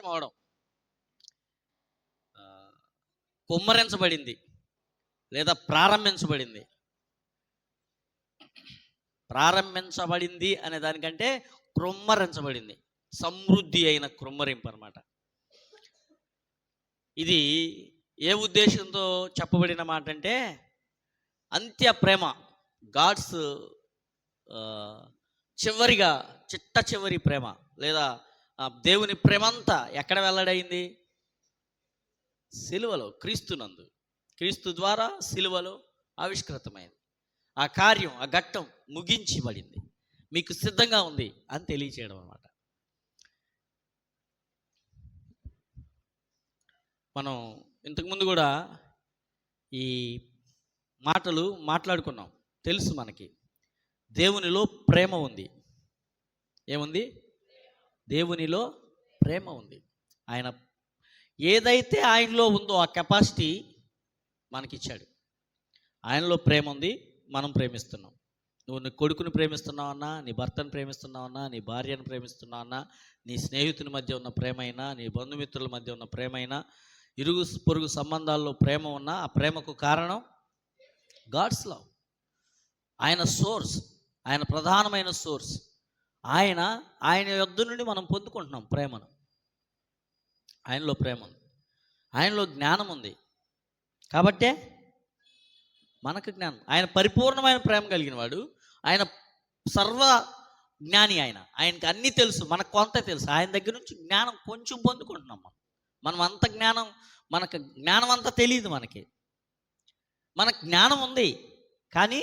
అవడం కుమ్మరించబడింది లేదా ప్రారంభించబడింది. ప్రారంభించబడింది అనే దానికంటే కృమ్మరించబడింది, సమృద్ధి అయిన కృమ్మరింపు అనమాట. ఇది ఏ ఉద్దేశంతో చెప్పబడిన మాట అంటే, అంత్య ప్రేమ, గాడ్స్ చివరిగా చిట్ట చివరి ప్రేమ లేదా దేవుని ప్రేమంతా ఎక్కడ వెల్లడైంది? సిలువలో, క్రీస్తునందు, క్రీస్తు ద్వారా సిలువలో ఆవిష్కృతమైంది. ఆ కార్యం, ఆ ఘట్టం ముగించబడింది, మీకు సిద్ధంగా ఉంది అని తెలియచేయడం అన్నమాట. మనం ఇంతకుముందు కూడా ఈ మాటలు మాట్లాడుకున్నాం. తెలుసు మనకి దేవునిలో ప్రేమ ఉంది. ఏముంది? దేవునిలో ప్రేమ ఉంది. ఆయన ఏదైతే ఆయనలో ఉందో ఆ కెపాసిటీ మనకిచ్చాడు. ఆయనలో ప్రేమ ఉంది, మనం ప్రేమిస్తున్నాం. నువ్వు నీ కొడుకుని ప్రేమిస్తున్నావన్నా, నీ భర్తను ప్రేమిస్తున్నావన్నా, నీ భార్యను ప్రేమిస్తున్నావన్నా, నీ స్నేహితుని మధ్య ఉన్న ప్రేమ అయినా, నీ బంధుమిత్రుల మధ్య ఉన్న ప్రేమ అయినా, ఇరుగు పొరుగు సంబంధాల్లో ప్రేమ ఉన్నా, ఆ ప్రేమకు కారణం గాడ్స్ లవ్. ఆయన సోర్స్, ఆయన ప్రధానమైన సోర్స్. ఆయన యొద్ద నుండి మనం పొందుకుంటున్నాం ప్రేమను. ఆయనలో ప్రేమ ఉంది, ఆయనలో జ్ఞానం ఉంది. కాబట్టే మనకు జ్ఞానం. ఆయన పరిపూర్ణమైన ప్రేమ కలిగిన వాడు, ఆయన సర్వ జ్ఞాని. ఆయనకి అన్నీ తెలుసు, మనకు కొంత తెలుసు. ఆయన దగ్గర నుంచి జ్ఞానం కొంచెం పొందుకుంటున్నాం. మనం అంత జ్ఞానం, మనకు జ్ఞానం అంతా తెలియదు. మనకు జ్ఞానం ఉంది కానీ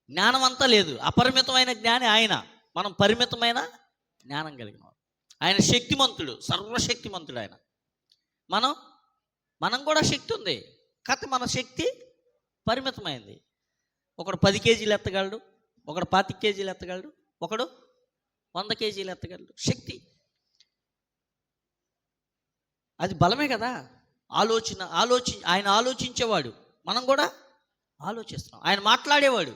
జ్ఞానం అంతా లేదు. అపరిమితమైన జ్ఞాని ఆయన, మనం పరిమితమైన జ్ఞానం కలిగిన వాడు. ఆయన శక్తిమంతుడు, సర్వశక్తిమంతుడు ఆయన. మనం కూడా శక్తి ఉంది, కాకపోతే మన శక్తి పరిమితమైంది. ఒకడు 10 కేజీలు ఎత్తగలడు, ఒకడు 25 కేజీలు ఎత్తగలడు, ఒకడు 100 కేజీలు ఎత్తగలడు. శక్తి అది బలమే కదా. ఆయన ఆలోచించేవాడు, మనం కూడా ఆలోచిస్తున్నాం. ఆయన మాట్లాడేవాడు,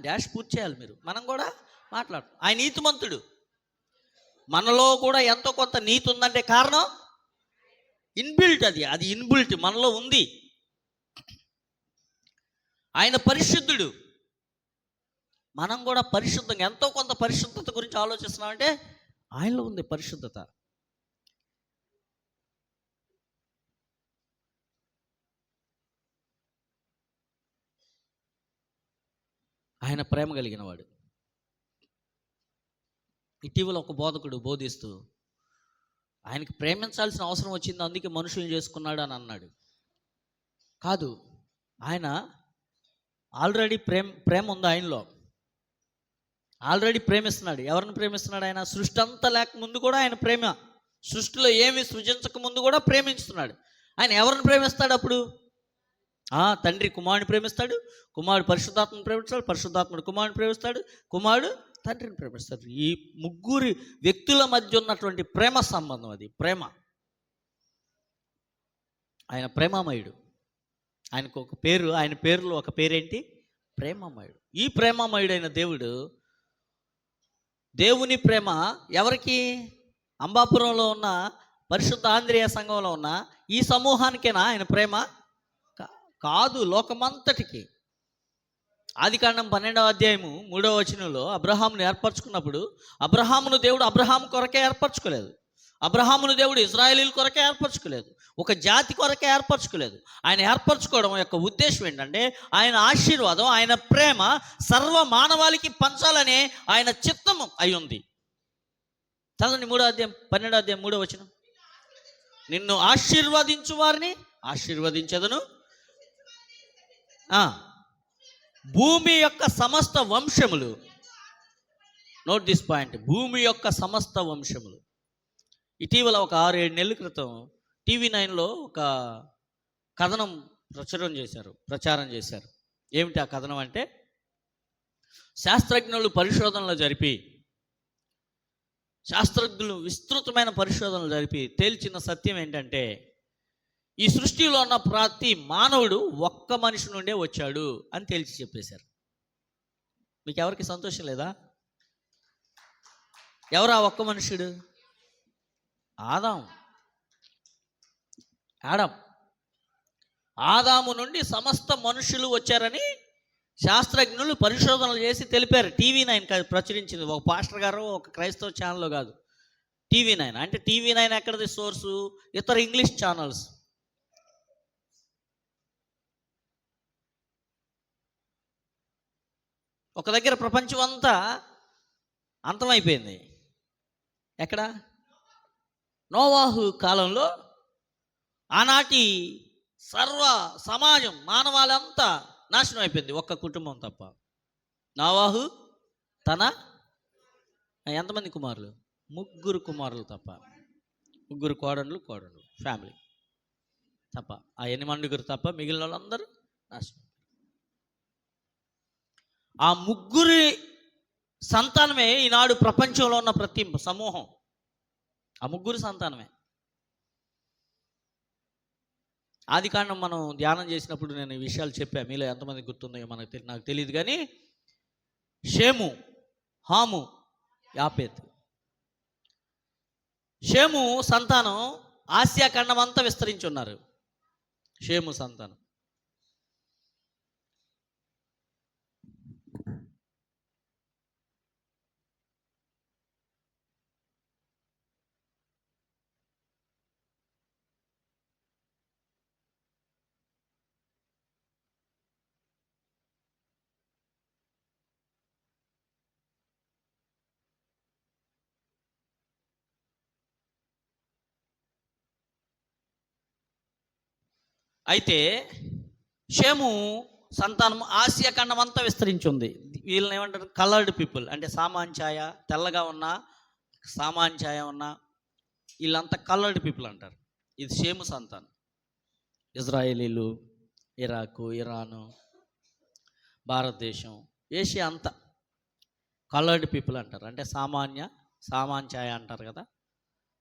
డాష్ పూర్తి చేయాలి మీరు, మనం కూడా మాట్లాడుతాం. ఆయన నీతిమంతుడు, మనలో కూడా ఎంతో కొంత నీతి ఉందంటే కారణం ఇన్బిల్ట్. అది ఇన్బిల్ట్ మనలో ఉంది. ఆయన పరిశుద్ధుడు, మనం కూడా పరిశుద్ధంగా ఎంతో కొంత పరిశుద్ధత గురించి ఆలోచిస్తున్నామంటే ఆయనలో ఉంది పరిశుద్ధత. ఆయన ప్రేమ కలిగిన వాడు. ఇటీవల ఒక బోధకుడు బోధిస్తూ ఆయనకి ప్రేమించాల్సిన అవసరం వచ్చింది, అందుకే మనుషులు చేసుకున్నాడు అని అన్నాడు. కాదు, ఆయన ఆల్రెడీ ప్రేమ ఉంది ఆయనలో. ఆల్రెడీ ప్రేమిస్తున్నాడు. ఎవరిని ప్రేమిస్తున్నాడు? ఆయన సృష్టి అంతా లేకముందు కూడా ఆయన ప్రేమ, సృష్టిలో ఏమి సృజించక ముందు కూడా ప్రేమించుతున్నాడు. ఆయన ఎవరిని ప్రేమిస్తాడు అప్పుడు? తండ్రి కుమారుని ప్రేమిస్తాడు, కుమారుడు పరిశుద్ధాత్మను ప్రేమిస్తాడు, పరిశుద్ధాత్ముడు కుమారుని ప్రేమిస్తాడు, కుమారుడు తండ్రిని ప్రేమిస్తాడు. ఈ ముగ్గురి వ్యక్తుల మధ్య ఉన్నటువంటి ప్రేమ సంబంధం, అది ప్రేమ. ఆయన ప్రేమమయుడు. ఆయనకు ఒక పేరు, ఆయన పేరులో ఒక పేరేంటి? ప్రేమమయుడు. ఈ ప్రేమమయుడైన దేవుని ప్రేమ ఎవరికి? అంబాపురంలో ఉన్న పరిశుద్ధ ఆంధ్రేయ సంఘంలో ఉన్న ఈ సమూహానికేనా ఆయన ప్రేమ? కాదు, లోకమంతటికి. ఆదికాండం 12వ అధ్యాయము 3వ వచనంలో అబ్రహామును ఏర్పరచుకున్నప్పుడు, అబ్రహామును దేవుడు అబ్రహాం కొరకే ఏర్పరచుకోలేదు. అబ్రహామును దేవుడు ఇజ్రాయేలీల కొరకే ఏర్పరచుకోలేదు, ఒక జాతి కొరకే ఏర్పరచుకోలేదు. ఆయన ఏర్పరచుకోవడం యొక్క ఉద్దేశం ఏంటంటే, ఆయన ఆశీర్వాదం, ఆయన ప్రేమ సర్వ మానవాళికి పంచాలనే ఆయన చిత్తము అయి ఉంది. చదవండి 3వ అధ్యాయం 12వ అధ్యాయం 3వ వచనం. నిన్ను ఆశీర్వదించు వారిని ఆశీర్వదించదను, భూమి యొక్క సమస్త వంశములు, నోట్ దిస్ పాయింట్, భూమి యొక్క సమస్త వంశములు. ఇటీవల ఒక 6-7 నెలల క్రితం TV9లో ఒక కథనం ప్రచారం చేశారు. ఏమిటి ఆ కథనం అంటే, శాస్త్రజ్ఞులు విస్తృతమైన పరిశోధనలు జరిపి తేల్చిన సత్యం ఏంటంటే, ఈ సృష్టిలో ఉన్న ప్రతి మానవుడు ఒక్క మనిషి నుండే వచ్చాడు అని తేల్చి చెప్పేశారు. మీకు ఎవరికి సంతోషం లేదా? ఎవరు ఆ ఒక్క మనుషుడు? ఆదాం. ఆదాము నుండి సమస్త మనుషులు వచ్చారని శాస్త్రజ్ఞులు పరిశోధనలు చేసి తెలిపారు. TV9 ప్రచురించింది, ఒక పాస్టర్ గారు ఒక క్రైస్తవ ఛానల్లో కాదు. TV9 అంటే TV9 ఎక్కడిది సోర్సు? ఇతర ఇంగ్లీష్ ఛానల్స్. ఒక దగ్గర ప్రపంచం అంతా అంతమైపోయింది. ఎక్కడ? నోవాహు కాలంలో ఆనాటి సర్వ సమాజం మానవాళంతా నాశనం అయిపోయింది, ఒక్క కుటుంబం తప్ప. నోవాహు తన ఎంతమంది కుమారులు? 3 కుమారులు తప్ప. 3 కోడళ్ళు ఫ్యామిలీ తప్ప. ఆ 8 తప్ప మిగిలిన వాళ్ళందరూ నాశనం. ఆ 3 సంతానమే ఈనాడు ప్రపంచంలో ఉన్న ప్రతి సమూహం. ఆ 3 సంతానమే. ఆదికాండం మనం ధ్యానం చేసినప్పుడు నేను ఈ విషయాలు చెప్పాను. మీలో ఎంతమంది గుర్తుందో నాకు తెలియదు కానీ, షేము, హాము, యాపేతు. షేము సంతానం ఆసియా ఖండం అంతా విస్తరించి ఉన్నారు. షేము సంతానం. అయితే షేము సంతానం ఆసియా ఖండం అంతా విస్తరించి ఉంది. వీళ్ళని ఏమంటారు? Coloured people. అంటే సామాన్ఛాయ, తెల్లగా ఉన్న సామాన్ఛాయ ఉన్న వీళ్ళంతా కలర్డ్ పీపుల్ అంటారు. ఇది షేము సంతానం. ఇజ్రాయేలీలు, ఇరాకు, ఇరాను, భారతదేశం, ఏషియా అంతా కలర్డ్ పీపుల్ అంటారు. అంటే సామాన్ఛాయ అంటారు కదా.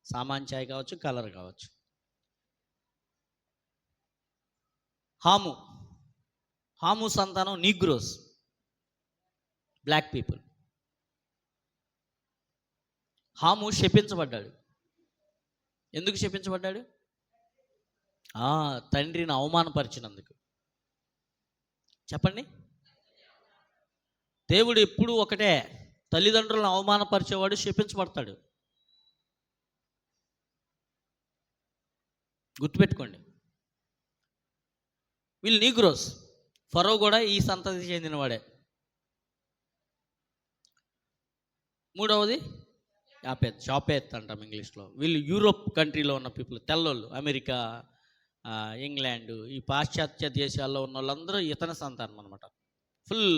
సామాన్ఛాయ కావచ్చు, కలర్ కావచ్చు. హాము సంతానం నీగ్రోస్, బ్లాక్ పీపుల్. హాము శపించబడ్డాడు. ఎందుకు శపించబడ్డాడు? తండ్రిని అవమానపరిచినందుకు. చెప్పండి. దేవుడు ఎప్పుడూ ఒకటే, తల్లిదండ్రులను అవమానపరిచేవాడు శపించబడతాడు. గుర్తుపెట్టుకోండి. వీళ్ళు నీగ్రోస్. ఫరో కూడా ఈ సంతతి చెందినవాడే. 3వది షాపేత్ అంటాం ఇంగ్లీష్లో. వీళ్ళు యూరోప్ కంట్రీలో ఉన్న పీపుల్, తెల్లోళ్ళు. అమెరికా, ఇంగ్లాండ్, ఈ పాశ్చాత్య దేశాల్లో ఉన్న వాళ్ళందరూ ఇతని సంతానం అనమాట. ఫుల్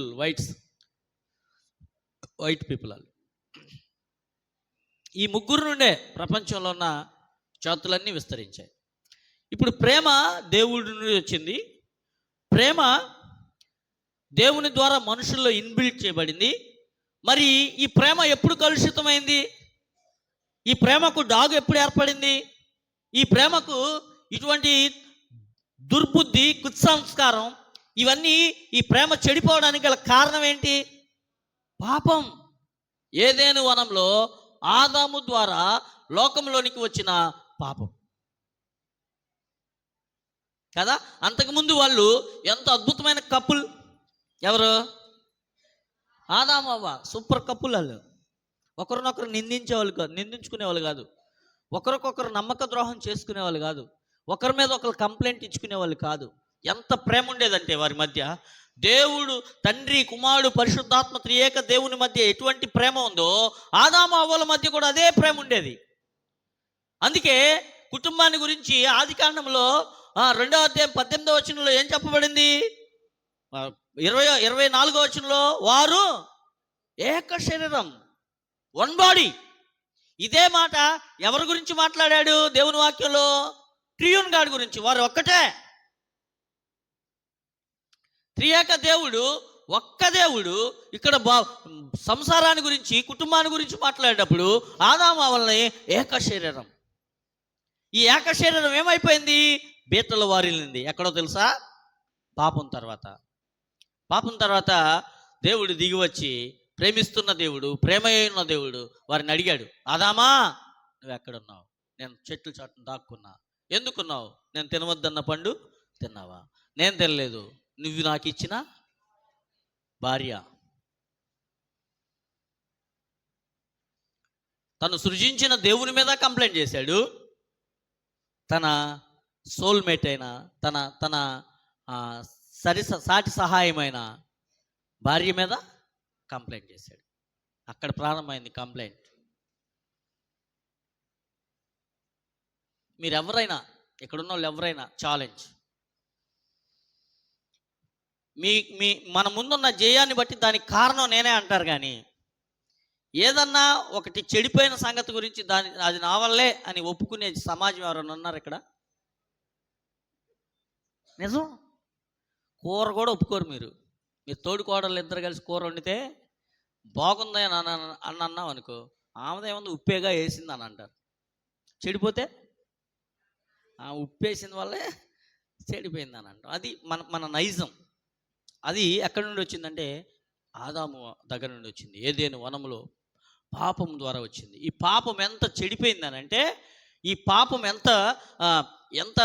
వైట్ పీపుల్ వాళ్ళు. ఈ 3 నుండే ప్రపంచంలో ఉన్న జాతులన్నీ విస్తరించాయి. ఇప్పుడు ప్రేమ దేవుడి నుండి వచ్చింది. ప్రేమ దేవుని ద్వారా మనుషుల్లో ఇన్బిల్ట్ చేయబడింది. మరి ఈ ప్రేమ ఎప్పుడు కలుషితమైంది? ఈ ప్రేమకు డాగు ఎప్పుడు ఏర్పడింది? ఈ ప్రేమకు ఇటువంటి దుర్బుద్ధి, కుత్సంస్కారం, ఇవన్నీ ఈ ప్రేమ చెడిపోవడానికి గల కారణం ఏంటి? పాపం. ఏదెను వనంలో ఆదాము ద్వారా లోకంలోనికి వచ్చిన పాపం కదా. అంతకుముందు వాళ్ళు ఎంత అద్భుతమైన కపుల్. ఎవరు? ఆదాము అవ్వ. సూపర్ కపుల్ వాళ్ళు. ఒకరినొకరు నిందించుకునేవాళ్ళు కాదు. ఒకరికొకరు నమ్మక ద్రోహం చేసుకునేవాళ్ళు కాదు. ఒకరి మీద ఒకరు కంప్లైంట్ ఇచ్చుకునేవాళ్ళు కాదు. ఎంత ప్రేమ ఉండేదంటే వారి మధ్య. దేవుడు తండ్రి, కుమారుడు, పరిశుద్ధాత్మ త్రియేక దేవుని మధ్య ఎటువంటి ప్రేమ ఉందో ఆదాము అవ్వల మధ్య కూడా అదే ప్రేమ ఉండేది. అందుకే కుటుంబాన్ని గురించి ఆదికాండంలో 2వ అధ్యాయం 18వ వచనంలో ఏం చెప్పబడింది? 24వ వచనంలో వారు ఏక శరీరం, వన్ బాడీ. ఇదే మాట ఎవరి గురించి మాట్లాడాడు దేవుని వాక్యంలో? ట్రియూన్ గాడ్ గురించి. వారు ఒక్కటే. త్రియేక దేవుడు, ఒక్క దేవుడు. ఇక్కడ సంసారాన్ని గురించి, కుటుంబాన్ని గురించి మాట్లాడేటప్పుడు ఆదాము అవ్వల్ని ఏక శరీరం. ఈ ఏక శరీరం ఏమైపోయింది? బీటలు వారిల్లింది. ఎక్కడో తెలుసా? పాపం తర్వాత దేవుడు దిగి వచ్చి ప్రేమిస్తున్న దేవుడు, ప్రేమ ఉన్న దేవుడు వారిని అడిగాడు, ఆదామా నువ్వు ఎక్కడున్నావు? నేను చెట్ల చాటును దాక్కున్నా. ఎందుకున్నావు? నేను తినవద్దన్న పండు తిన్నావా? నేను తినలేదు. నువ్వు నాకు ఇచ్చిన భార్య. తను సృజించిన దేవుని మీద కంప్లైంట్ చేశాడు. తన సోల్మేట్ అయిన తన తన సాటి సహాయమైన భార్య మీద కంప్లైంట్ చేశాడు. అక్కడ ప్రారంభమైంది కంప్లైంట్. మీరెవరైనా, ఇక్కడున్న వాళ్ళు ఎవరైనా ఛాలెంజ్, మీ మీ మన ముందున్న జయాన్ని బట్టి దానికి కారణం నేనే అంటారు. కానీ ఏదన్నా ఒకటి చెడిపోయిన సంగతి గురించి అది నా వల్లే అని ఒప్పుకునే సమాజం ఎవరైనా ఉన్నారు ఇక్కడ? నిజం. కూర కూడా ఒప్పుకోరు. మీరు తోడు కోడళ్ళు ఇద్దరు కలిసి కూర వండితే బాగుంది అని అన్నావు అనుకో, ఆమెదేముంది ఉప్పేగా వేసింది అని అంటారు. చెడిపోతే ఆ ఉప్పేసిన వల్లే చెడిపోయింది అని అంటాం. అది మన నైజం. అది ఎక్కడి నుండి వచ్చిందంటే ఆదాము దగ్గర నుండి వచ్చింది. ఏదేను వనములో పాపం ద్వారా వచ్చింది. ఈ పాపం ఎంత చెడిపోయిందని అంటే, ఈ పాపం ఎంత ఎంత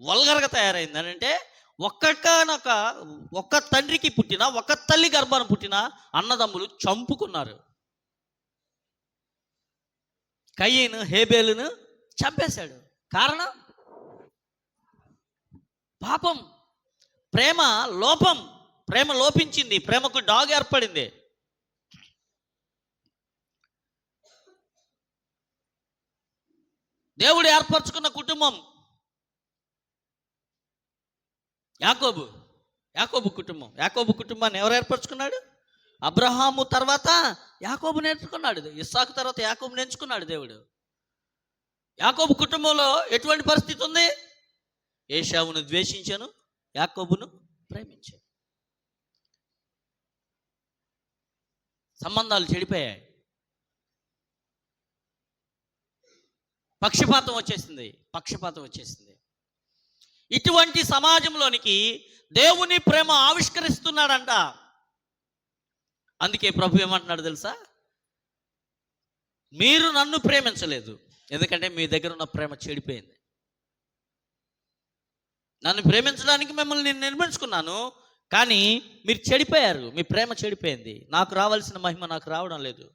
వల్గర్గా తయారైందని అంటే, ఒక్క తండ్రికి పుట్టిన, ఒక్క తల్లి గర్భాన పుట్టిన అన్నదమ్ములు చంపుకున్నారు. కయీను హేబేలును చంపేశాడు. కారణం పాపం, ప్రేమ లోపం. ప్రేమ లోపించింది, ప్రేమకు డాగ్ ఏర్పడింది. దేవుడు ఏర్పరచుకున్న కుటుంబం యాకోబు కుటుంబం. యాకోబు కుటుంబాన్ని ఎవరు ఏర్పరచుకున్నాడు? అబ్రహాము తర్వాత యాకోబుని ఎంచుకున్నాడు. ఇస్సాకు తర్వాత యాకోబుని ఎంచుకున్నాడు దేవుడు. యాకోబు కుటుంబంలో ఎటువంటి పరిస్థితి ఉంది? ఏశావును ద్వేషించాను, యాకోబును ప్రేమించాను. సంబంధాలు చెడిపోయాయి. పక్షపాతం వచ్చేసింది. ఇటువంటి సమాజంలోనికి దేవుని ప్రేమ ఆవిష్కరిస్తున్నాడంట. అందుకే ప్రభు ఏమంటున్నాడు తెలుసా? మీరు నన్ను ప్రేమించలేదు, ఎందుకంటే మీ దగ్గర ఉన్న ప్రేమ చెడిపోయింది. నన్ను ప్రేమించడానికి మిమ్మల్ని నేను నిర్మించుకున్నాను, కానీ మీరు చెడిపోయారు. మీ ప్రేమ చెడిపోయింది. నాకు రావాల్సిన మహిమ నాకు రావడం లేదు.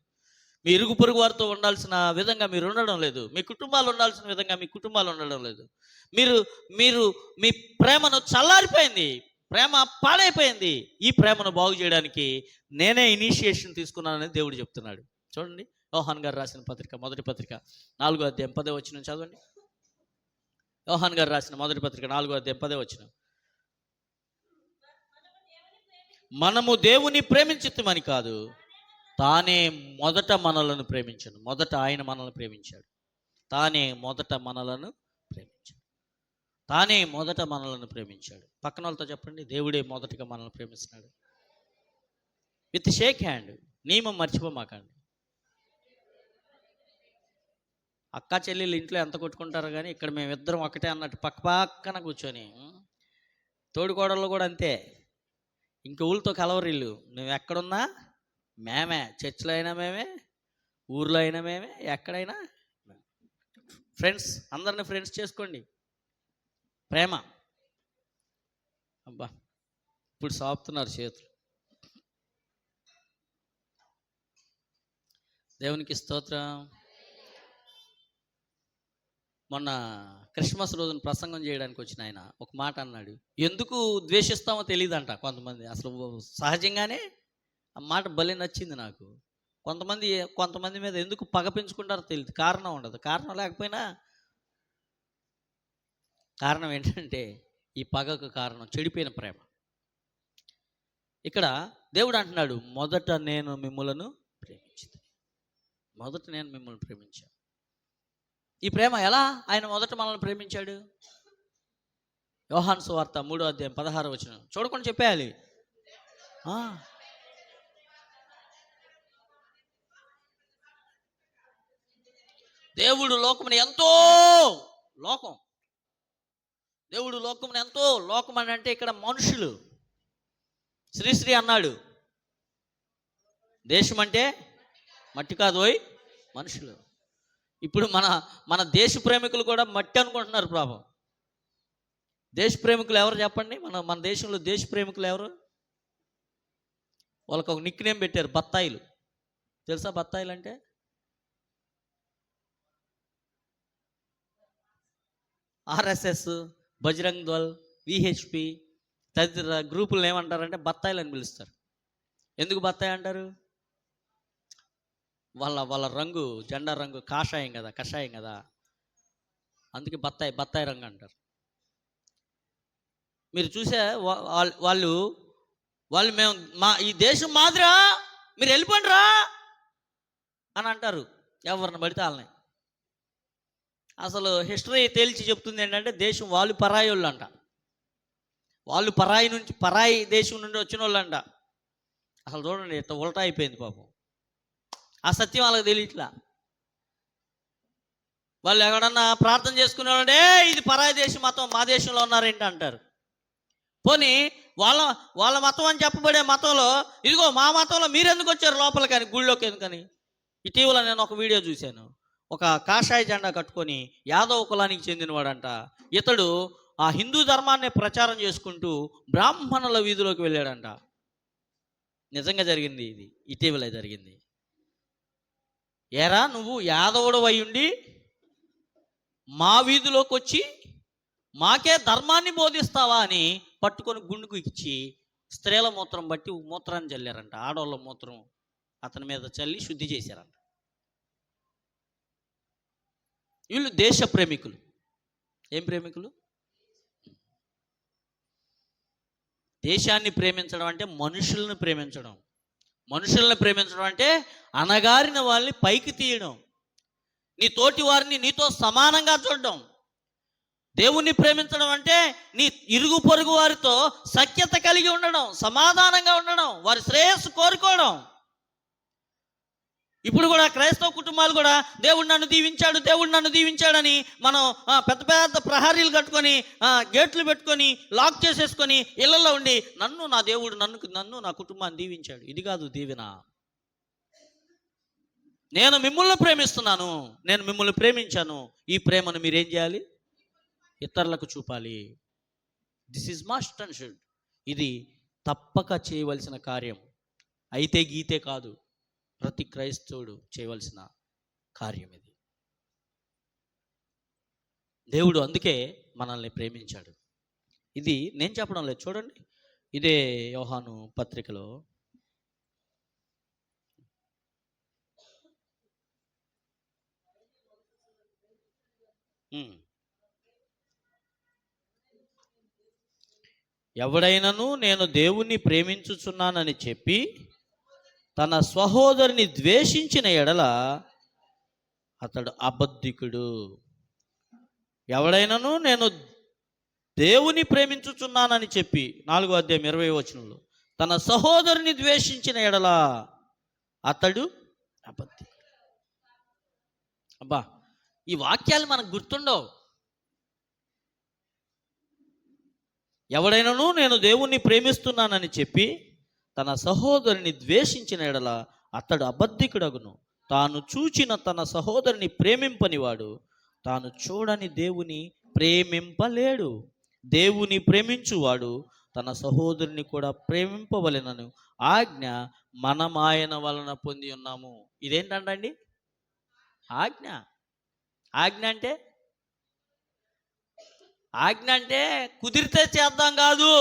మీ ఇరుగు పొరుగు వారితో ఉండాల్సిన విధంగా మీరు ఉండడం లేదు. మీ కుటుంబాలు ఉండాల్సిన విధంగా మీ కుటుంబాలు ఉండడం లేదు. మీరు మీ ప్రేమను చల్లారిపోయింది, ప్రేమ పాడైపోయింది. ఈ ప్రేమను బాగు చేయడానికి నేనే ఇనిషియేషన్ తీసుకున్నానని దేవుడు చెప్తున్నాడు. చూడండి, యోహాన్ గారు రాసిన పత్రిక, మొదటి పత్రిక 4వ అధ్యాయం 10వ వచనం చదవండి. యోహాన్ గారు రాసిన మొదటి పత్రిక 4వ అధ్యాయం 10వ వచనం. మనము దేవుని ప్రేమించితిమని కాదు, తానే మొదట మనలను ప్రేమించాడు. మొదట ఆయన మనల్ని ప్రేమించాడు. తానే మొదట మనలను ప్రేమించాడు. పక్కన వాళ్ళతో చెప్పండి, దేవుడే మొదటగా మనల్ని ప్రేమిస్తున్నాడు. With shake hand. నియమం మర్చిపోమాకండి. అక్క చెల్లెలు ఇంట్లో ఎంత కొట్టుకుంటారో కానీ ఇక్కడ మేమిద్దరం ఒకటే అన్నట్టు పక్కన కూర్చొని, తోడుకోడళ్ళు కూడా అంతే. ఇంక ఊళ్ళతో కలవరిల్లు. నువ్వు ఎక్కడున్నా మేమే, చర్చిలో అయినా మేమే, ఊర్లో అయినా మేమే, ఎక్కడైనా ఫ్రెండ్స్. అందరిని ఫ్రెండ్స్ చేసుకోండి. ప్రేమ. అబ్బా, ఇప్పుడు సాపుతున్నారు చేతులు. దేవునికి స్తోత్రం. మొన్న క్రిస్మస్ రోజున ప్రసంగం చేయడానికి వచ్చిన ఆయన ఒక మాట అన్నాడు. ఎందుకు ద్వేషిస్తామో తెలియదంట కొంతమంది. అసలు సహజంగానే ఆ మాట భలే నచ్చింది నాకు. కొంతమంది మీద ఎందుకు పగ పెంచుకుంటారో తెలియదు. కారణం ఉండదు. కారణం లేకపోయినా కారణం ఏంటంటే ఈ పగకు కారణం చెడిపోయిన ప్రేమ. ఇక్కడ దేవుడు అంటున్నాడు, మొదట నేను మిమ్మల్ని ప్రేమించాను. ఈ ప్రేమ ఎలా? ఆయన మొదట మనల్ని ప్రేమించాడు. యోహాను సువార్త 3వ అధ్యాయం 16వ వచనం చూడకుండా చెప్పేయాలి. దేవుడు లోకం అని అంటే ఇక్కడ మనుషులు. శ్రీశ్రీ అన్నాడు, దేశం అంటే మట్టి కాదు ఓయ్, మనుషులు. ఇప్పుడు మన మన దేశ ప్రేమికులు కూడా మట్టి అనుకుంటున్నారు పాపం. దేశ ప్రేమికులు ఎవరు చెప్పండి? మన మన దేశంలో దేశ ప్రేమికులు ఎవరు? వాళ్ళకి ఒక నిక్ నేమ్ పెట్టారు, బత్తాయిలు. తెలుసా బత్తాయిలు అంటే? ఆర్ఎస్ఎస్, బజరంగ్ దళ్, విహెచ్పి తదితర గ్రూపులను ఏమంటారంటే బత్తాయిలు అని పిలుస్తారు. ఎందుకు బత్తాయి అంటారు? వాళ్ళ వాళ్ళ రంగు, జెండా రంగు కాషాయం కదా, కషాయం కదా, అందుకే బత్తాయి బత్తాయి రంగు అంటారు. మీరు చూసే వాళ్ళు వాళ్ళు మేము మా ఈ దేశం మాదిరా, మీరు వెళ్ళిపోండి రా అని అంటారు ఎవరిని పడితే వాళ్ళని. అసలు హిస్టరీ తేల్చి చెప్తుంది ఏంటంటే దేశం వాళ్ళు పరాయి వాళ్ళు అంట. వాళ్ళు పరాయి దేశం నుండి వచ్చిన వాళ్ళు అంట. అసలు చూడండి ఇట్లా ఉల్టా అయిపోయింది పాపం. ఆ సత్యం వాళ్ళకి తెలియట్లా. వాళ్ళు ఎక్కడన్నా ప్రార్థన చేసుకునే వాళ్ళంటే ఇది పరాయి దేశం మతం, మా దేశంలో ఉన్నారేంటి అంటారు. పోనీ వాళ్ళ వాళ్ళ మతం అని చెప్పబడే మతంలో ఇదిగో మా మతంలో మీరెందుకు వచ్చారు లోపలికి అని, గుళ్ళోకి ఎందుకని. ఇటీవల నేను ఒక వీడియో చూశాను. ఒక కాషాయ జెండా కట్టుకొని యాదవ కులానికి చెందినవాడంట. ఇతడు ఆ హిందూ ధర్మాన్ని ప్రచారం చేసుకుంటూ బ్రాహ్మణుల వీధిలోకి వెళ్ళాడంట. నిజంగా జరిగింది, ఇది ఇటీవలే జరిగింది. ఏరా నువ్వు యాదవుడు అయ్యుండి మా వీధిలోకి వచ్చి మాకే ధర్మాన్ని బోధిస్తావా అని పట్టుకొని గుండుకు ఇచ్చి స్త్రీల మూత్రం బట్టి మూత్రాన్ని చల్లారంట. ఆడవాళ్ళ మూత్రం అతని మీద చల్లి శుద్ధి చేశారంట. వీళ్ళు దేశ ప్రేమికులు. ఏం ప్రేమికులు? దేశాన్ని ప్రేమించడం అంటే మనుషులను ప్రేమించడం. మనుషులను ప్రేమించడం అంటే అనగారిన వాళ్ళని పైకి తీయడం, నీ తోటి వారిని నీతో సమానంగా చూడడం. దేవుణ్ణి ప్రేమించడం అంటే నీ ఇరుగు పొరుగు వారితో సఖ్యత కలిగి ఉండడం, సమాధానంగా ఉండడం, వారి శ్రేయస్సు కోరుకోవడం. ఇప్పుడు కూడా క్రైస్తవ కుటుంబాలు కూడా దేవుడు నన్ను దీవించాడు, దేవుడు నన్ను దీవించాడని మనం పెద్ద పెద్ద ప్రహరీలు కట్టుకొని గేట్లు పెట్టుకొని లాక్ చేసేసుకొని ఇళ్లలో ఉండి నన్ను నా దేవుడు నన్ను నా కుటుంబాన్ని దీవించాడు. ఇది కాదు దీవెన. నేను మిమ్మల్ని ప్రేమిస్తున్నాను, నేను మిమ్మల్ని ప్రేమించాను, ఈ ప్రేమను మీరేం చేయాలి? ఇతరులకు చూపాలి. This is must and should. ఇది తప్పక చేయవలసిన కార్యం. అయితే గీతే కాదు, ప్రతి క్రైస్తవుడు చేయవలసిన కార్యం ఇది. దేవుడు అందుకే మనల్ని ప్రేమించాడు. ఇది నేను చెప్పడం లేదు, చూడండి. ఇదే యోహాను పత్రికలో ఎవడైనను నేను దేవుణ్ణి ప్రేమించుచున్నానని చెప్పి తన సహోదరుని ద్వేషించిన ఎడల అతడు అబద్ధికుడు. ఎవడైనను నేను దేవుని ప్రేమించుచున్నానని చెప్పి 4వ అధ్యాయం 20వ వచనంలో తన సహోదరుని ద్వేషించిన ఎడల అతడు అబద్ధికుడు. అబ్బా, ఈ వాక్యాలు మనకు గుర్తుండవు. ఎవడైనను నేను దేవుణ్ణి ప్రేమిస్తున్నానని చెప్పి తన సహోదరుని ద్వేషించిన ఎడల అతడు అబద్ధికుడగును. తాను చూచిన తన సహోదరుని ప్రేమింపనివాడు తాను చూడని దేవుని ప్రేమింపలేడు. దేవుని ప్రేమించువాడు తన సహోదరుని కూడా ప్రేమింపవలెనను ఆజ్ఞ మనం ఆయన వలన పొంది ఉన్నాము. ఇదేంటండి ఆజ్ఞ? ఆజ్ఞ అంటే కుదిరితే చేద్దాం కాదు.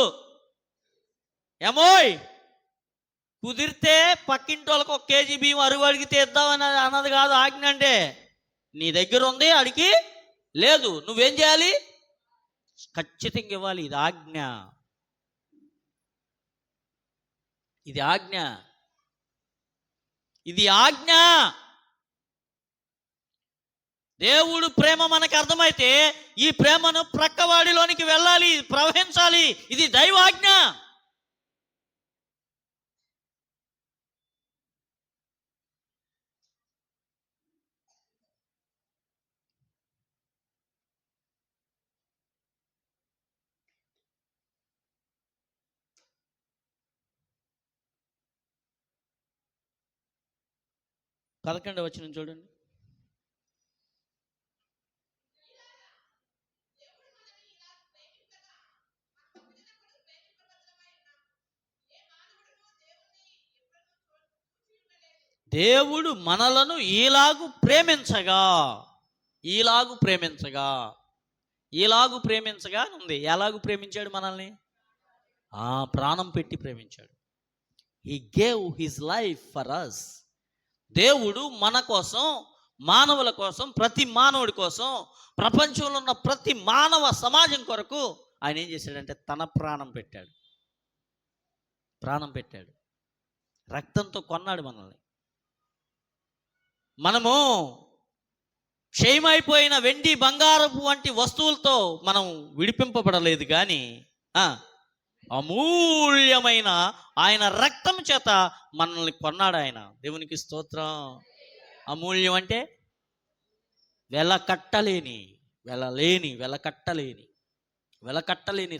ఏమోయ్, కుదిరితే పక్కింటి వాళ్ళకి 1 కేజీ బియ్యం అరువు అడిగితే ఇద్దామని అన్నది కాదు ఆజ్ఞ అంటే. నీ దగ్గర ఉంది, అడిగి లేదు, నువ్వేం చేయాలి? ఖచ్చితంగా ఇవ్వాలి. ఇది ఆజ్ఞ. ఇది ఆజ్ఞ. ఇది ఆజ్ఞ. దేవుడు ప్రేమ మనకు అర్థమైతే ఈ ప్రేమను ప్రక్కవాడిలోనికి వెళ్ళాలి, ప్రవహించాలి. ఇది దైవాజ్ఞ. 11వ వచనం చూడండి. దేవుడు మనలను ఈలాగు ప్రేమించగా ఉంది. ఎలాగు ప్రేమించాడు మనల్ని? ప్రాణం పెట్టి ప్రేమించాడు. He gave his life for us. దేవుడు మన కోసం, మానవుల కోసం, ప్రతి మానవుడి కోసం, ప్రపంచంలో ఉన్న ప్రతి మానవ సమాజం కొరకు ఆయన ఏం చేశాడంటే తన ప్రాణం పెట్టాడు. రక్తంతో కొన్నాడు మనల్ని. మనము క్షయమైపోయిన వెండి బంగారపు వంటి వస్తువులతో మనం విడిపింపబడలేదు, కానీ అమూల్యమైన ఆయన రక్తం చేత మనల్ని కొన్నాడు ఆయన. దేవునికి స్తోత్రం. అమూల్యం అంటే వెలకట్టలేని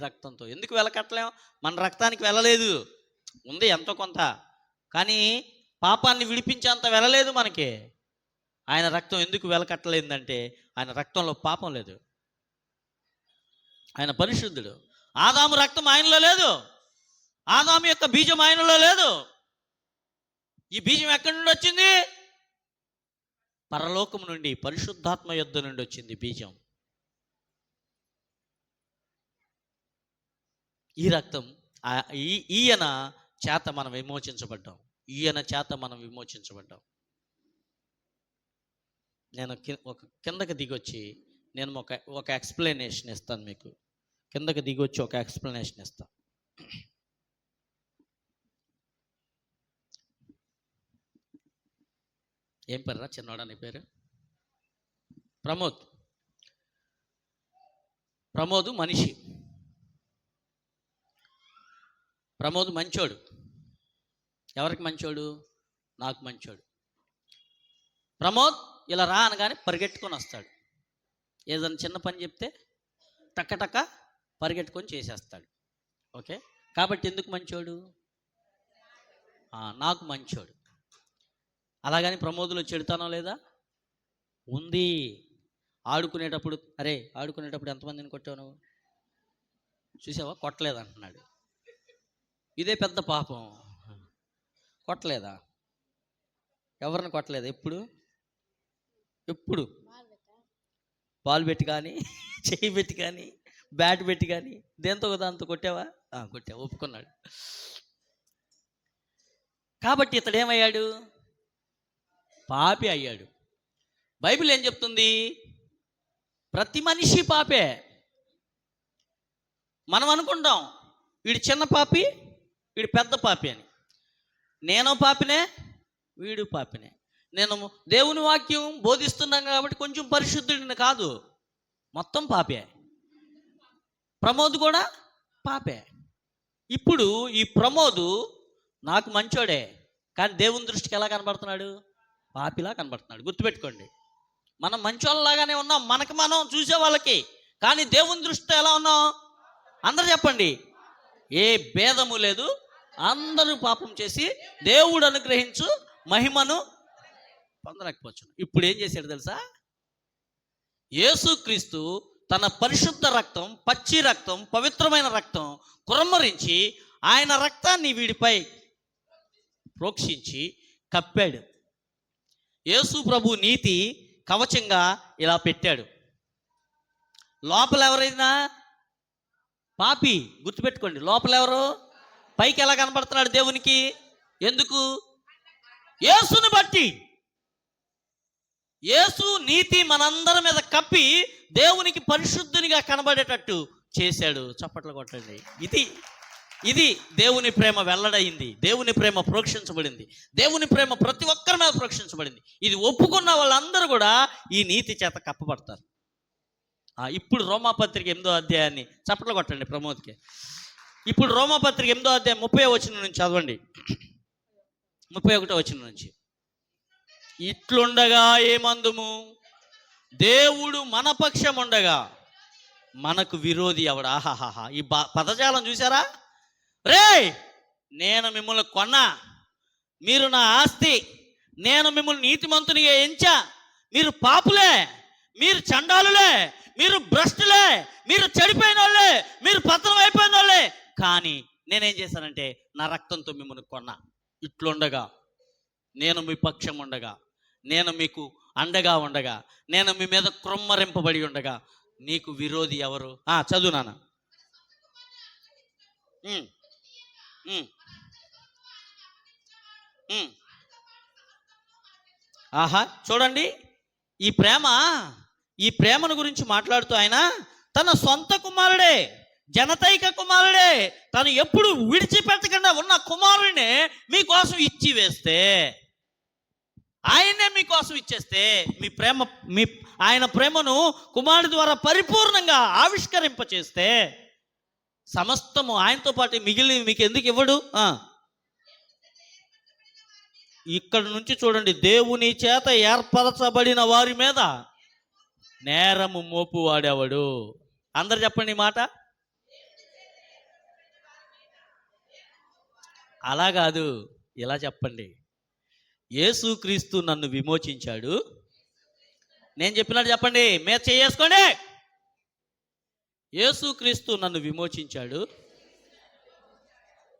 రక్తంతో. ఎందుకు వెలకట్టలేం? మన రక్తానికి వెళ్ళలేదు, ఉంది ఎంతో కొంత, కానీ పాపాన్ని విడిపించేంత వెళ్ళలేదు మనకి. ఆయన రక్తం ఎందుకు వెలకట్టలేదంటే ఆయన రక్తంలో పాపం లేదు, ఆయన పరిశుద్ధుడు. ఆదాము రక్తం ఆయనలో లేదు, ఆదాము యొక్క బీజం ఆయనలో లేదు. ఈ బీజం ఎక్కడి నుండి వచ్చింది? పరలోకం నుండి, పరిశుద్ధాత్మ యొద్ద నుండి వచ్చింది బీజం. ఈ రక్తం ఈయన చేత మనం విమోచించబడ్డాం. నేను కిందకి దిగొచ్చి నేను ఒక ఎక్స్ప్లెనేషన్ ఇస్తాను మీకు. కిందకి దిగొచ్చి ఒక ఎక్స్ప్లెనేషన్ ఇస్తాను. ఏం పేరురా చిన్నవాడా నీ పేరు? ప్రమోద్ మనిషి. ప్రమోద్ మంచోడు. ఎవరికి మంచోడు? నాకు మంచోడు. ప్రమోద్ ఇలా రా అనగానే పరిగెట్టుకొని వస్తాడు. ఏదైనా చిన్న పని చెప్తే టక్క పరిగెట్టుకొని చేసేస్తాడు. ఓకే, కాబట్టి ఎందుకు మంచోడు? నాకు మంచోడు. అలాగని ప్రమోదులో చెడుతానో లేదా? ఉంది. ఆడుకునేటప్పుడు ఎంతమందిని కొట్టావు నువ్వు? చూసావా, కొట్టలేదు అంటున్నాడు. ఇదే పెద్ద పాపం. కొట్టలేదా? ఎవరిని కొట్టలేదు? ఎప్పుడు బాల్ పెట్టి కానీ, చెయ్యి పెట్టి కానీ, బ్యాట్ పెట్టి కానీ, దేంతో దాంతో కొట్టావా? కొట్టావు, ఒప్పుకున్నాడు. కాబట్టి ఇతడు ఏమయ్యాడు? పాపి అయ్యాడు. బైబిల్ ఏం చెప్తుంది? ప్రతి మనిషి పాపే. మనం అనుకుంటాం వీడు చిన్న పాపి, వీడు పెద్ద పాపి అని. నేను పాపినే, వీడు పాపినే. నేను దేవుని వాక్యం బోధిస్తున్నాను కాబట్టి కొంచెం పరిశుద్ధుడిని కాదు, మొత్తం పాపే. ప్రమోద్ కూడా పాపే. ఇప్పుడు ఈ ప్రమోద్ నాకు మంచోడే, కానీ దేవుని దృష్టికి ఎలా కనబడుతున్నాడు? పాపిలా కనబడుతున్నాడు. గుర్తుపెట్టుకోండి, మనం మంచోళ్ళలాగానే ఉన్నాం మనకి మనం చూసే వాళ్ళకి, కానీ దేవుని దృష్టితో ఎలా ఉన్నాం? అందరూ చెప్పండి, ఏ భేదము లేదు. అందరూ పాపం చేసి దేవుడు అనుగ్రహించు మహిమను పొందలేకపోవచ్చు. ఇప్పుడు ఏం చేశాడు తెలుసా? యేసుక్రీస్తు తన పరిశుద్ధ రక్తం, పచ్చి రక్తం, పవిత్రమైన రక్తం కురమ్మరించి ఆయన రక్తాన్ని వీడిపై ప్రోక్షించి కప్పాడు. యేసు ప్రభు నీతి కవచంగా ఇలా పెట్టాడు. లోపల ఎవరైనా పాపి, గుర్తుపెట్టుకోండి, లోపల ఎవరు? పైకి ఎలా కనబడుతున్నాడు దేవునికి? ఎందుకు? యేసుని బట్టి. యేసు నీతి మనందరి మీద కప్పి దేవునికి పరిశుద్ధునిగా కనబడేటట్టు చేశాడు. చప్పట్లు కొట్టండి. ఇది దేవుని ప్రేమ వెల్లడైంది. దేవుని ప్రేమ ప్రోక్షించబడింది. దేవుని ప్రేమ ప్రతి ఒక్కరి మీద ప్రోక్షించబడింది. ఇది ఒప్పుకున్న వాళ్ళందరూ కూడా ఈ నీతి చేత కప్పబడతారు. ఇప్పుడు రోమాపత్రిక 8వ అధ్యాయాన్ని చప్పట్లు కొట్టండి ప్రమోద్కి. ఇప్పుడు రోమాపత్రిక 8వ అధ్యాయం 30వ వచనం నుంచి చదవండి. 31వ వచనం నుంచి. ఇట్లుండగా ఏమందుము? దేవుడు మన పక్షం ఉండగా మనకు విరోధి ఎవడు? ఆహాహా, ఈ పదజాలం చూసారా? నేను మిమ్మల్ని కొన్నా, మీరు నా ఆస్తి, నేను మిమ్మల్ని నీతిమంతునిగా ఎంచా, మీరు పాపులే, మీరు చండాలులే, మీరు భ్రష్టులే, మీరు చెడిపోయిన వాళ్ళే, మీరు పతనం అయిపోయిన వాళ్ళే, కానీ నేనేం చేశానంటే నా రక్తంతో మిమ్మల్ని కొన్నా. ఇట్లుండగా, నేను మీ పక్షం ఉండగా, నేను మీకు అండగా ఉండగా, నేను మీ మీద క్రొమ్మరింపబడి ఉండగా నీకు విరోధి ఎవరు? చదువు నాన్న. ఆహా, చూడండి ఈ ప్రేమను గురించి మాట్లాడుతూ ఆయన తన సొంత కుమారుడే, జనతైక కుమారుడే, తను ఎప్పుడు విడిచిపెట్టకుండా ఉన్న కుమారుడినే మీకోసం ఇచ్చి వేస్తే, ఆయనే మీకోసం ఇచ్చేస్తే ఆయన ప్రేమను కుమారుడి ద్వారా పరిపూర్ణంగా ఆవిష్కరింపచేస్తే సమస్తము ఆయనతో పాటు మిగిలిన మీకు ఎందుకు ఇవ్వడు? ఇక్కడ నుంచి చూడండి, దేవుని చేత ఏర్పరచబడిన వారి మీద నేరము మోపు వాడేవాడు. అందరు చెప్పండి ఈ మాట. అలా కాదు, ఇలా చెప్పండి. యేసుక్రీస్తు నన్ను విమోచించాడు. నేను చెప్పినట్టు చెప్పండి, మీరు చేసుకోండి. యేసుక్రీస్తు నన్ను విమోచించాడు,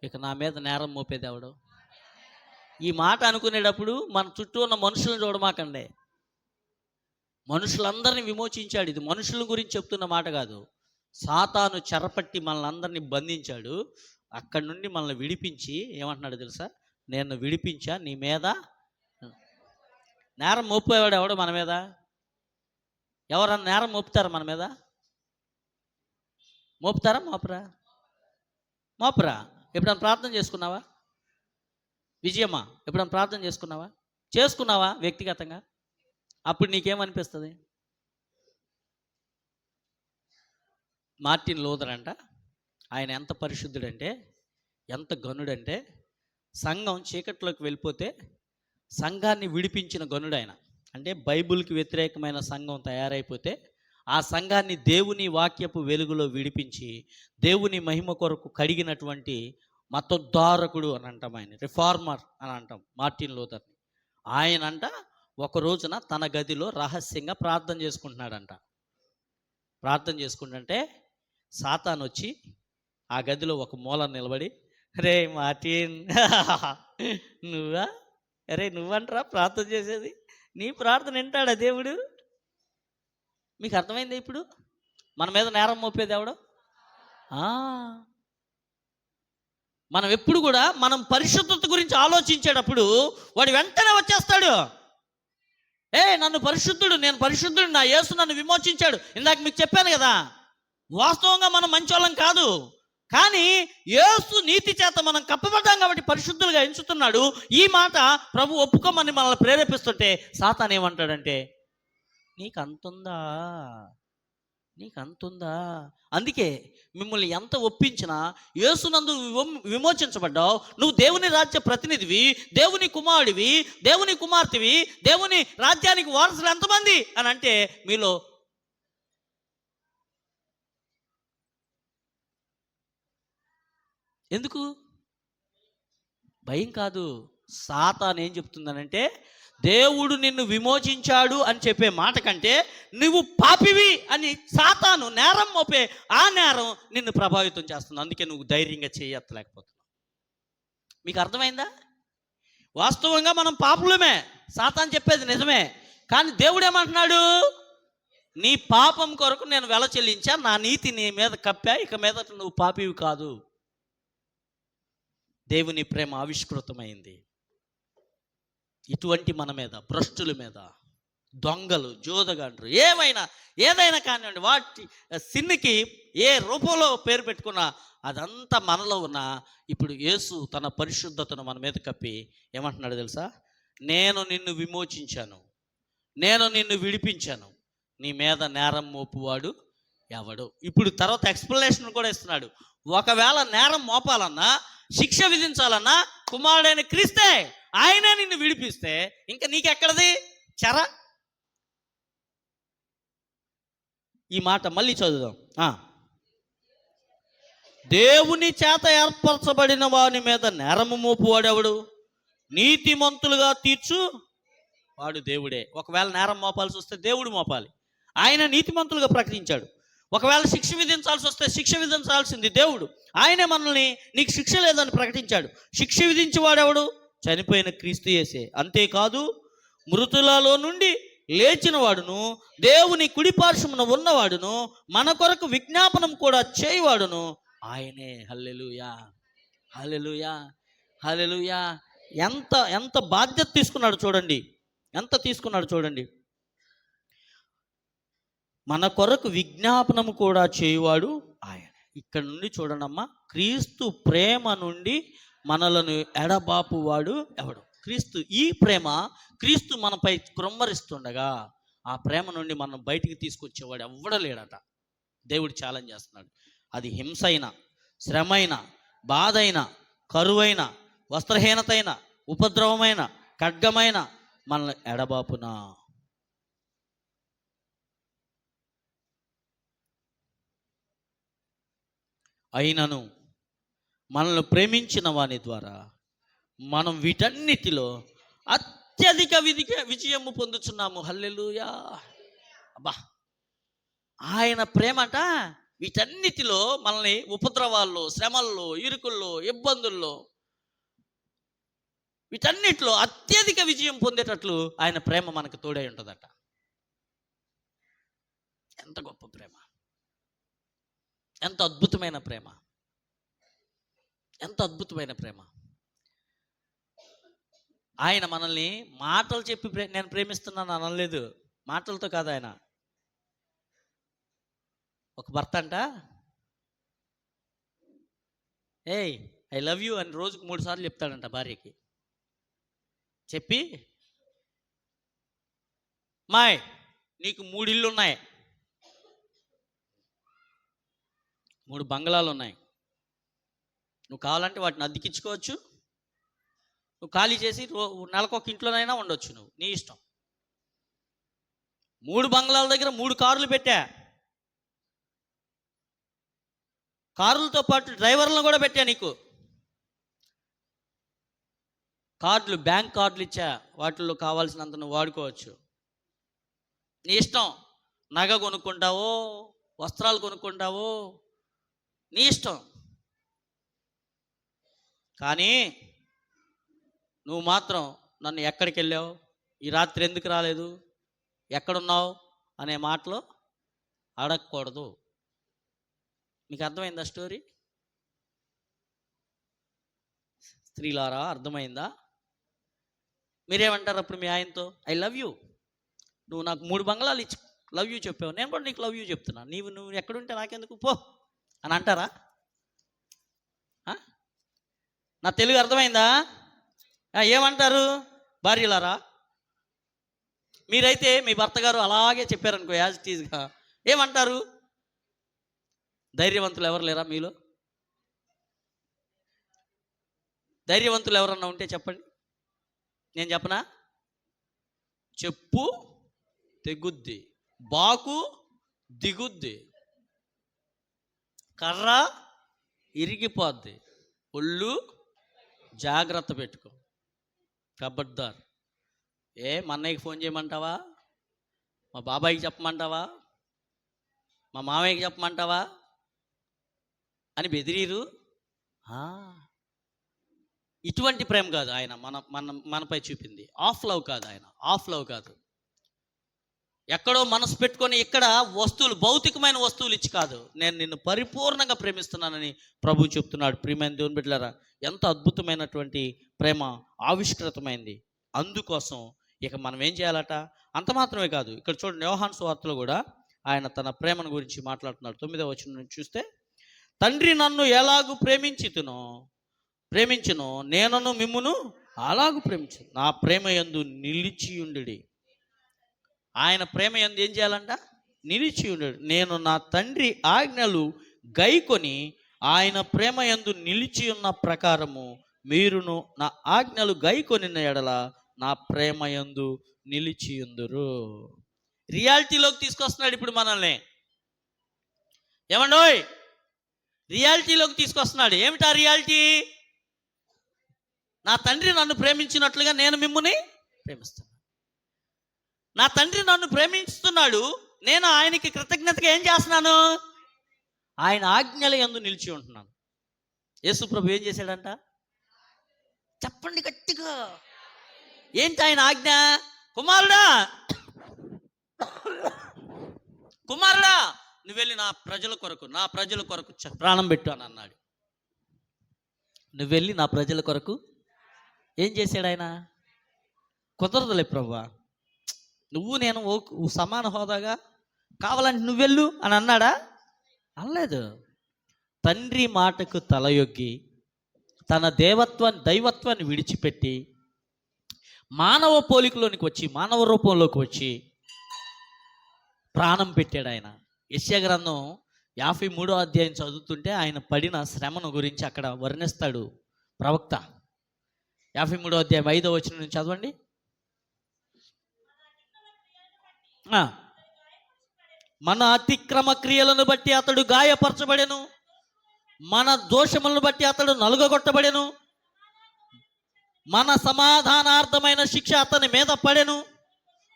ఇక నా మీద నేరం మోపేది ఎవడు? ఈ మాట అనుకునేటప్పుడు మన చుట్టూ ఉన్న మనుషులను చూడమాకండి. మనుషులందరినీ విమోచించాడు. ఇది మనుషుల గురించి చెప్తున్న మాట కాదు. సాతాను చెరపట్టి మనల్ని అందరినీ బంధించాడు. అక్కడి నుండి మనల్ని విడిపించి ఏమంటున్నాడు తెలుసా? నేను విడిపించా, నీ మీద నేరం మోపేవాడు ఎవడు? మన మీద ఎవరన్నా నేరం మోపుతారా? మన మీద మోపుతారా? మోపరా? ఎప్పుడన్నా ప్రార్థన చేసుకున్నావా? విజయమ్మ, ఎప్పుడన్నా ప్రార్థన చేసుకున్నావా వ్యక్తిగతంగా? అప్పుడు నీకేమనిపిస్తుంది? మార్టిన్ లూథర్ అంట, ఆయన ఎంత పరిశుద్ధుడంటే, ఎంత గనుడంటే, సంఘం చీకట్లోకి వెళ్ళిపోతే సంఘాన్ని విడిపించిన గనుడు ఆయన. అంటే బైబిల్కి వ్యతిరేకమైన సంఘం తయారైపోతే ఆ సంఘాన్ని దేవుని వాక్యపు వెలుగులో విడిపించి దేవుని మహిమ కొరకు కడిగినటువంటి మతోద్ధారకుడు అని అంటాం. ఆయన రిఫార్మర్ అని అంటాం మార్టిన్ లూథర్ని. ఆయనంట ఒక రోజున తన గదిలో రహస్యంగా ప్రార్థన చేసుకుంటున్నాడంట. ప్రార్థన చేసుకుంటుంటే సాతాను వచ్చి ఆ గదిలో ఒక మూల నిలబడి, రే మార్టిన్, నువ్వంటరా ప్రార్థన చేసేది? నీ ప్రార్థన వింటాడా దేవుడు? మీకు అర్థమైందా ఇప్పుడు? మన మీద నేరం మోపేది ఎవడు? మనం ఎప్పుడు కూడా మనం పరిశుద్ధత గురించి ఆలోచించేటప్పుడు వాడు వెంటనే వచ్చేస్తాడు. నన్ను పరిశుద్ధుడు, నేను పరిశుద్ధుడు, నా యేసు నన్ను విమోచించాడు. ఇందాక మీకు చెప్పాను కదా, వాస్తవంగా మనం మంచోళ్ళం కాదు, కానీ యేసు నీతి చేత మనం కప్పబడ్డాం కాబట్టి పరిశుద్ధులుగా ఎంచుతున్నాడు. ఈ మాట ప్రభు ఒప్పుకోమని మనల్ని ప్రేరేపిస్తుంటే సాతాను ఏమంటాడంటే, నీకు అంతుందా? అందుకే మిమ్మల్ని ఎంత ఒప్పించినా యేసునందు విమోచించబడ్డావు, నువ్వు దేవుని రాజ్య ప్రతినిధివి, దేవుని కుమారుడివి, దేవుని కుమార్తెవి, దేవుని రాజ్యానికి వారసులు ఎంతమంది అని అంటే మీలో ఎందుకు భయం కాదు. సాతాను ఏం చెప్తుందనంటే, దేవుడు నిన్ను విమోచించాడు అని చెప్పే మాట కంటే నువ్వు పాపివి అని సాతాను నేరం మోపే ఆ నేరం నిన్ను ప్రభావితం చేస్తుంది. అందుకే నువ్వు ధైర్యంగా చేయలేకపోతున్నావు. మీకు అర్థమైందా? వాస్తవంగా మనం పాపులమే, సాతాను చెప్పేది నిజమే, కానీ దేవుడు ఏమంటున్నాడు? నీ పాపం కొరకు నేను వెల చెల్లించా, నా నీతి నీ మీద కప్పా, ఇక మీద నువ్వు పాపివి కాదు. దేవుని ప్రేమ ఆవిష్కృతమైంది. ఇటువంటి మన మీద, భ్రష్టుల మీద, దొంగలు, జోదగాండ్రు, ఏదైనా కానివ్వండి, వాటి సిన్నికి ఏ రూపంలో పేరు పెట్టుకున్నా అదంతా మనలో ఉన్న ఇప్పుడు యేసు తన పరిశుద్ధతను మన మీద కప్పి ఏమంటున్నాడు తెలుసా? నేను నిన్ను విమోచించాను, నేను నిన్ను విడిపించాను, నీ మీద నేరం మోపువాడు ఎవడు? ఇప్పుడు తర్వాత ఎక్స్ప్లెనేషన్ కూడా ఇస్తున్నాడు. ఒకవేళ నేరం మోపాలన్నా, శిక్ష విధించాలన్నా కుమారుడైన క్రీస్తే, ఆయనే నిన్ను విడిపిస్తే ఇంకా నీకెక్కడది చెర? ఈ మాట మళ్ళీ చదువుదాం. దేవుని చేత ఏర్పరచబడిన వాని మీద నేరము మోపువాడెవడు? నీతిమంతులుగా తీర్చు వాడు దేవుడే. ఒకవేళ నేరం మోపాల్సి వస్తే దేవుడు మోపాలి. ఆయన నీతిమంతులుగా ప్రకటించాడు. ఒకవేళ శిక్ష విధించాల్సి వస్తే శిక్ష విధించాల్సింది దేవుడు. ఆయనే మనల్ని నీకు శిక్ష లేదని ప్రకటించాడు. శిక్ష విధించేవాడెవడు? చనిపోయిన క్రీస్తు యేసే. అంతేకాదు మృతులలో నుండి లేచిన వాడును, దేవుని కుడిపార్శ్వమున ఉన్నవాడును, మన కొరకు విజ్ఞాపనం కూడా చేయవాడును ఆయనే. హల్లెలూయా, హల్లెలూయా, హల్లెలూయా. ఎంత ఎంత బాధ్యత తీసుకున్నాడు చూడండి, ఎంత తీసుకున్నాడు చూడండి. మన కొరకు విజ్ఞాపనము కూడా చేయువాడు ఆయన. ఇక్కడ నుండి చూడండమ్మా, క్రీస్తు ప్రేమ నుండి మనలను ఎడబాపువాడు ఎవడు? క్రీస్తు. ఈ ప్రేమ క్రీస్తు మనపై కృమ్మరిస్తుండగా ఆ ప్రేమ నుండి మనం బయటికి తీసుకొచ్చేవాడు ఎవ్వడలేడట. దేవుడు ఛాలెంజ్ చేస్తున్నాడు. అది హింస అయినా, శ్రమ అయినా, బాధ అయినా, కరువైన, వస్త్రహీనతైన, ఉపద్రవమైన, ఖడ్గమైన మనల్ని ఎడబాపునా. అయినను మనల్ని ప్రేమించిన వాని ద్వారా మనం వీటన్నిటిలో అత్యధిక విజయము పొందుచున్నాము. హల్లెలూయా. అబ్బా, ఆయన ప్రేమట వీటన్నిటిలో మనల్ని ఉపద్రవాల్లో, శ్రమల్లో, ఇరుకుల్లో, ఇబ్బందుల్లో, వీటన్నిటిలో అత్యధిక విజయం పొందేటట్లు ఆయన ప్రేమ మనకు తోడై ఉంటుందట. ఎంత గొప్ప ప్రేమ, ఎంత అద్భుతమైన ప్రేమ, ఎంత అద్భుతమైన ప్రేమ. ఆయన మనల్ని మాటలు చెప్పి నేను ప్రేమిస్తున్నాను అనలేదు. మాటలతో కాదు. ఆయన ఒక భర్త అంట, ఏయ్ ఐ లవ్ యూ అని రోజుకు 3 సార్లు చెప్తాడంట భార్యకి. చెప్పి, మాయ్ నీకు 3 ఇళ్ళు ఉన్నాయి, 3 బంగ్లాలు ఉన్నాయి, నువ్వు కావాలంటే వాటిని అద్దెకించుకోవచ్చు, నువ్వు ఖాళీ చేసి నెలకొక ఇంట్లోనైనా ఉండొచ్చు, నువ్వు నీ ఇష్టం. 3 బంగ్లాల దగ్గర 3 కార్లు పెట్టా, కార్లతో పాటు డ్రైవర్లను కూడా పెట్టా నీకు. కార్డులు, బ్యాంక్ కార్డులు ఇచ్చా, వాటిల్లో కావాల్సినంత నువ్వు వాడుకోవచ్చు, నీ ఇష్టం. నగ కొనుక్కుంటావో, వస్త్రాలు కొనుక్కుంటావో, నీ ఇష్టం. కానీ నువ్వు మాత్రం నన్ను ఎక్కడికి వెళ్ళావు, ఈ రాత్రి ఎందుకు రాలేదు, ఎక్కడున్నావు అనే మాటలు అడగకూడదు. మీకు అర్థమైందా స్టోరీ? స్త్రీలారా, అర్థమైందా? మీరేమంటారు అప్పుడు మీ ఆయనతో? ఐ లవ్ యూ, నువ్వు నాకు 3 బంగ్లాలు ఇచ్చి లవ్ యూ చెప్పావు, నేను కూడా నీకు లవ్ యూ చెప్తున్నా, నువ్వు ఎక్కడుంటే నాకెందుకు, పో అని అంటారా? నా తెలుగు అర్థమైందా? ఏమంటారు భార్యలారా? మీరైతే మీ భర్త గారు అలాగే చెప్పారనుకో, యాజ్ ఇట్ ఈజ్గా, ఏమంటారు? ధైర్యవంతులు ఎవరు లేరా మీలో? ధైర్యవంతులు ఎవరన్నా ఉంటే చెప్పండి, నేను చెప్పనా? చెప్పు తెగుద్ది, బాకు దిగుద్ది, కర్ర ఇరిగిపోద్ది, ఒళ్ళు జాగ్రత్త పెట్టుకో, ఖబర్దార్. మా అన్నయ్యకి ఫోన్ చేయమంటావా, మా బాబాయికి చెప్పమంటావా, మా మామయ్యకి చెప్పమంటావా అని బెదిరీరు. ఇటువంటి ప్రేమ కాదు ఆయన మనపై చూపింది. ఆఫ్ లవ్ కాదు, ఆయన ఆఫ్ లవ్ కాదు. ఎక్కడో మనసు పెట్టుకొని ఇక్కడ వస్తువులు, భౌతికమైన వస్తువులు ఇచ్చి కాదు, నేను నిన్ను పరిపూర్ణంగా ప్రేమిస్తున్నానని ప్రభు చెప్తున్నాడు. ప్రియమైన దేవుని బిడ్డలారా, ఎంత అద్భుతమైనటువంటి ప్రేమ ఆవిష్కృతమైంది. అందుకోసం ఇక మనం ఏం చేయాలట? అంత మాత్రమే కాదు, ఇక్కడ చూడండి, యోహాను సువార్తలో కూడా ఆయన తన ప్రేమను గురించి మాట్లాడుతున్నాడు. 9వ వచనం నుంచి చూస్తే, తండ్రి నన్ను ఎలాగూ ప్రేమించును నేనను మిమ్మును అలాగూ ప్రేమించు, నా ప్రేమ యందు నిలిచియుండుడి. ఆయన ప్రేమ యందు ఏం చేయాలంట? నిలిచియుండుడి. నేను నా తండ్రి ఆజ్ఞలు గైకొని ఆయన ప్రేమ యందు నిలిచి ఉన్న ప్రకారము మీరును నా ఆజ్ఞలు గైకొని ఎడల నా ప్రేమ యందు నిలిచియుందురు. రియాలిటీలోకి తీసుకొస్తున్నాడు ఇప్పుడు మనల్ని. ఏమండోయ్, రియాలిటీలోకి తీసుకొస్తున్నాడు. ఏమిటా రియాలిటీ? నా తండ్రి నన్ను ప్రేమించినట్లుగా నేను మిమ్ముని ప్రేమిస్తాను. నా తండ్రి నన్ను ప్రేమిస్తున్నాడు, నేను ఆయనకి కృతజ్ఞతగా ఏం చేస్తున్నాను? ఆయన ఆజ్ఞల యందు నిలిచి ఉంటున్నాను. యేసు ప్రభు ఏం చేశాడంట? చెప్పండి గట్టిగా. ఏంటి ఆయన ఆజ్ఞ? కుమారుడా, కుమారుడా, నువ్వు వెళ్ళి నా ప్రజల కొరకు ప్రాణం పెట్టు అని అన్నాడు. నువ్వు వెళ్ళి నా ప్రజల కొరకు ఏం చేశాడు ఆయన? కుదరదులే ప్రభువా, నువ్వు నేను సమాన హోదాగా, కావాలంటే నువ్వు వెళ్ళు అని అన్నాడా? అనలేదు. తండ్రి మాటకు తలయొగ్గి తన దైవత్వాన్ని విడిచిపెట్టి మానవ పోలికలోనికి వచ్చి, మానవ రూపంలోకి వచ్చి ప్రాణం పెట్టాడు ఆయన. యెషయా గ్రంథం 53వ అధ్యాయం చదువుతుంటే ఆయన పడిన శ్రమను గురించి అక్కడ వర్ణిస్తాడు ప్రవక్త. 53వ అధ్యాయం 5వ వచనం నుంచి చదవండి. మన అతిక్రమ క్రియలను బట్టి అతడు గాయపరచబడెను, మన దోషములను బట్టి అతడు నలుగగొట్టబడెను, మన సమాధానార్థమైన శిక్ష అతని మీద పడెను,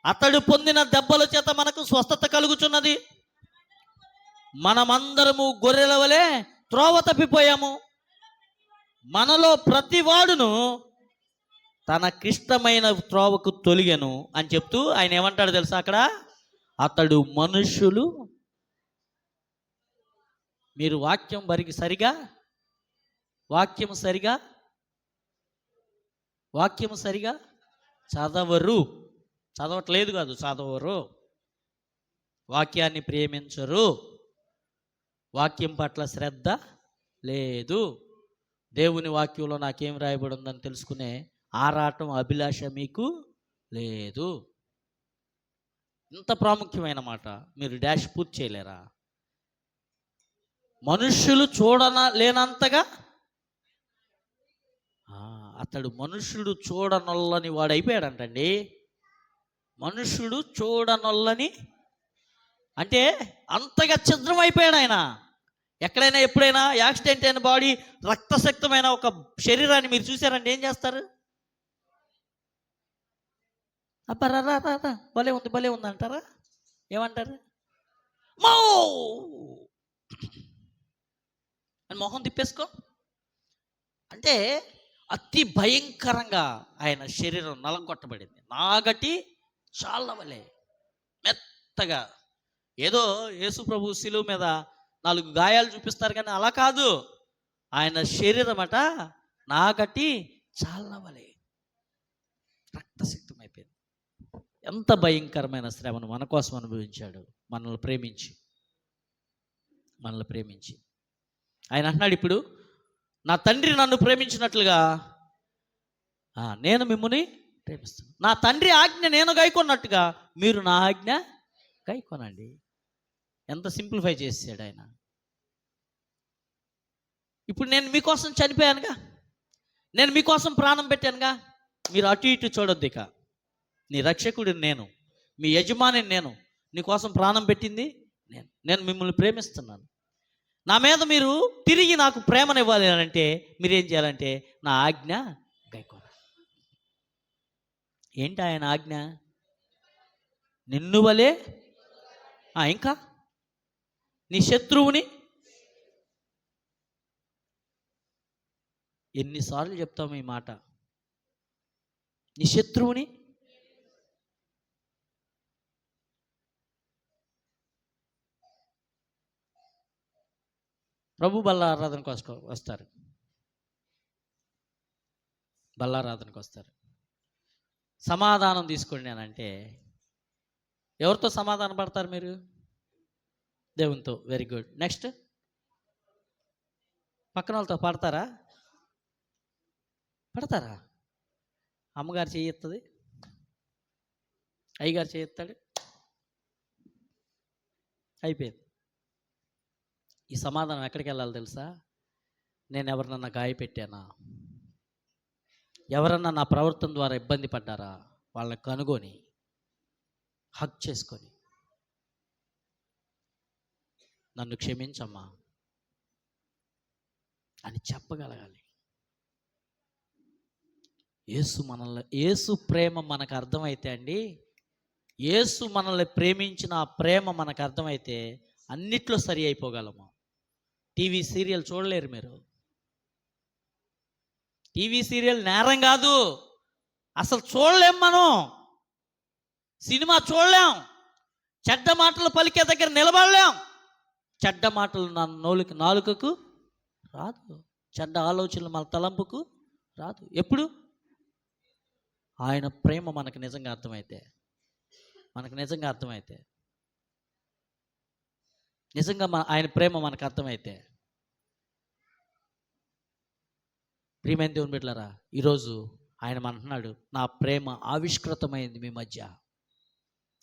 అతడు పొందిన దెబ్బల చేత మనకు స్వస్థత కలుగుచున్నది. మనమందరము గొర్రెల వలె త్రోవ తప్పిపోయాము, మనలో ప్రతి వాడును తనకిష్టమైన త్రోవకు తొలిగెను అని చెప్తూ ఆయన ఏమంటాడు తెలుసా? అక్కడ అతడు మనుష్యులు, మీరు వాక్యం సరిగా చదవట్లేదు కాదు, చదవరు, వాక్యాన్ని ప్రేమించరు, వాక్యం పట్ల శ్రద్ధ లేదు, దేవుని వాక్యంలో నాకేం రాయబడి ఉందని తెలుసుకునే ఆరాటం, అభిలాష మీకు లేదు. ఇంత ప్రాముఖ్యమైన మాట మీరు డాష్ పూర్తి చేయలేరా? మనుష్యులు లేనంతగా అతడు మనుష్యుడు చూడనొల్లని వాడు అయిపోయాడంటండి. మనుష్యుడు చూడనొల్లని అంటే అంతగా ఛిద్రం అయిపోయాడు ఆయన. ఎక్కడైనా ఎప్పుడైనా యాక్సిడెంట్ అయిన బాడీ, రక్తశక్తమైన ఒక శరీరాన్ని మీరు చూసారంటే ఏం చేస్తారు? అబ్బా భలే ఉంది అంటారా? ఏమంటారు? మో అని మొహం తిప్పేసుకో అంటే అతి భయంకరంగా ఆయన శరీరం నలంగొట్టబడింది. నాగటి చాలా వలె మెత్తగా. ఏదో యేసు ప్రభు శిలువ మీద 4 గాయాలు చూపిస్తారు కానీ అలా కాదు. ఆయన శరీరం అట నాగటి చాలా వలె రక్తసిక్తం అయిపోయింది. ఎంత భయంకరమైన శ్రమను మన కోసం అనుభవించాడు, మనల్ని ప్రేమించి. ఆయన అంటున్నాడు ఇప్పుడు, నా తండ్రి నన్ను ప్రేమించినట్లుగా నేను మిమ్మల్ని ప్రేమిస్తాను. నా తండ్రి ఆజ్ఞ నేను గైకొన్నట్టుగా మీరు నా ఆజ్ఞ గైకొనండి. ఎంత సింప్లిఫై చేసాడు ఆయన. ఇప్పుడు నేను మీకోసం చనిపోయానుగా, నేను మీకోసం ప్రాణం పెట్టానుగా, మీరు అటు ఇటు చూడొద్దు. ఇక నీ రక్షకుడిని నేను, మీ యజమానిని నేను, నీకోసం ప్రాణం పెట్టింది నేను మిమ్మల్ని ప్రేమిస్తున్నాను. నా మీద మీరు తిరిగి నాకు ప్రేమనివ్వాలి అని అంటే మీరేం చేయాలంటే నా ఆజ్ఞ గైకోవాలి. ఏంటి ఆయన ఆజ్ఞ? నిన్ను వలే ఇంకా నీ శత్రువుని. ఎన్నిసార్లు చెప్తాము ఈ మాట? నీ శత్రువుని. ప్రభు బల్లారాధనకు వస్తారు. సమాధానం తీసుకోండి అని అంటే ఎవరితో సమాధానం పడతారు మీరు? దేవునితో. Very good. నెక్స్ట్ పక్కన వాళ్ళతో పడతారా? అమ్మగారు చేయెత్తది, అయ్యగారు చేయెత్తాడు, అయిపోయింది. ఈ సమాధానం ఎక్కడికి వెళ్ళాలి తెలుసా? నేను ఎవరినన్నా గాయపెట్టానా, ఎవరన్నా నా ప్రవర్తన ద్వారా ఇబ్బంది పడ్డారా, వాళ్ళని కనుగొని హక్ చేసుకొని నన్ను క్షమించమ్మా అని చెప్పగలగాలి. యేసు ప్రేమ మనకు అర్థమైతే అండి యేసు మనల్ని ప్రేమించిన ఆ ప్రేమ మనకు అర్థమైతే అన్నిట్లో సరి అయిపోగలము. టీవీ సీరియల్ చూడలేరు మీరు. టీవీ సీరియల్ నేరం కాదు, అసలు చూడలేం మనం. సినిమా చూడలేం. చెడ్డ మాటలు పలికే దగ్గర నిలబడలేం. చెడ్డ మాటలు నా నాలుకకు రాదు. చెడ్డ ఆలోచనలు మన తలంపుకు రాదు. ఎప్పుడు ఆయన ప్రేమ మనకు నిజంగా అర్థమైతే, నిజంగా ఆయన ప్రేమ మనకు అర్థమైతే. ప్రియమైన దేవుని బిడ్డలారా, ఈరోజు ఆయన అంటున్నాడు, నా ప్రేమ ఆవిష్కృతమైంది మీ మధ్య.